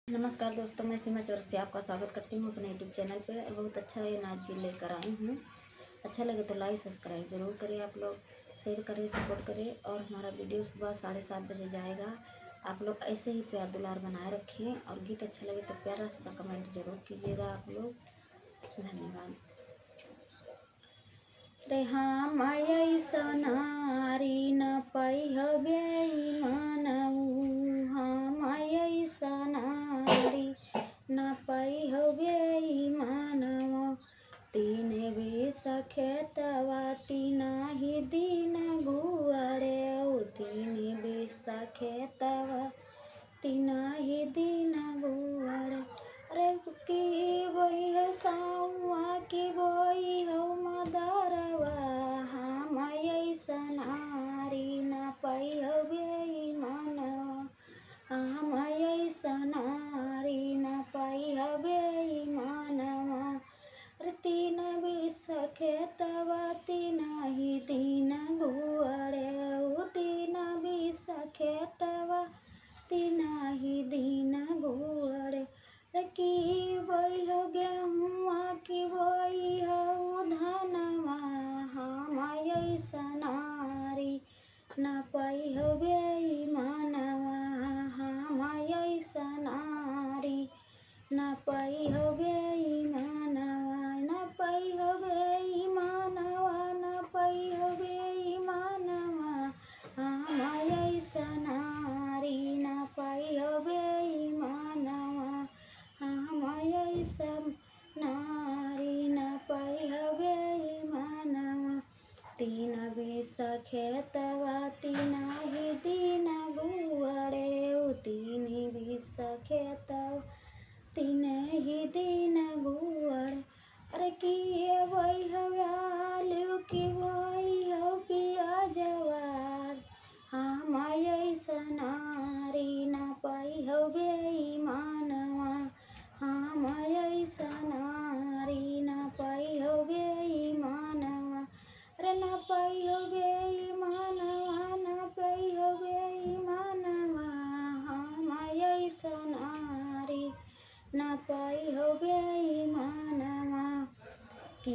नमस्कार दोस्तों, मैं सीमा चौरसिया आपका स्वागत करती हूँ अपने यूट्यूब चैनल पे। और बहुत अच्छा ये नाच भी लेकर आई हूँ। अच्छा लगे तो लाइक सब्सक्राइब ज़रूर करें, आप लोग शेयर करें, सपोर्ट करें। और हमारा वीडियो सुबह 7:30 बजे जाएगा। आप लोग ऐसे ही प्यार दुलार बनाए रखें। और गीत अच्छा लगे तो प्यारा सा कमेंट जरूर कीजिएगा आप लोग। धन्यवाद। रे हाँ माया नारी न पाई हबे मानऊ, हाँ माया नारी न पाई हबे मानव। तीन बेस खेतवा तीना ही दिन गुआरे, तीन बेस खेतवा तीना ही दिन गुआरे। अरे की बोई है सावा की बोई हो मदरवा, हाँ माया नारी न पाई हबे मानवा, हाँ माया नारी न पाई हबे मानवा। अरे तीन बेस खेतवा तीना ही दिन गुआरे, तीन बेस खेतवा तीना ही दिन गुआरे। की बोई हो गेहुआ की बोई हो धनवा, हाँ माया नारी न पाई हबे मानवा, हाँ माया नारी न पाई हबे मानवा, न पाई हबे मानवा, न पाई हबे मानवा, हाँ माया नारी न पाई हबे मानवा, हाँ माया नारी न पाई हबे मानवा। तीन बेस खेतवा तीना ही दिन गुआरे, तीन बेस खेतवा तीन ही दिन गुआरे। अरे की बोई हवालू की बोई हो पिया जवार, हाँ माया नारी न पाई हबे मानवा, हाँ माया नारी न पाई हबे मानवा। अरे न पाई हबे मानवा, न पाई हबे मानवा, हाँ माया नारी न पाई हबे मानवा। की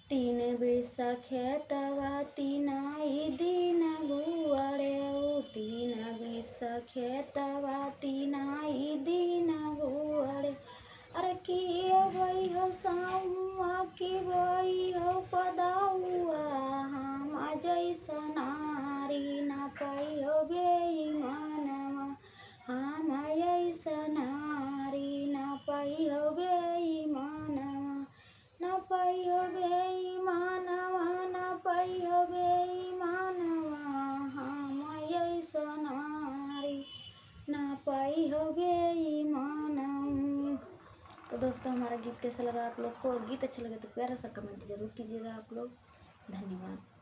तीन बेस खेतवा तीना ही दिन गुआरे, तीन बेस खेतवा तीना ही दिन गुआरे। अरे की बोई हो सावा की बोई हो पदाउआ, हाँ माया नारी न पाई हबे मानवा, हाँ माया नारी न पाई हबे मानवा, न पाई हबे मानवा, न पाई हबे मानवा, हाँ माया नारी न पाई हबे मानवा। तो दोस्तों, हमारा गीत कैसा लगा आप लोग को? और गीत अच्छा लगे तो प्यारा सा कमेंट जरूर कीजिएगा आप लोग। धन्यवाद।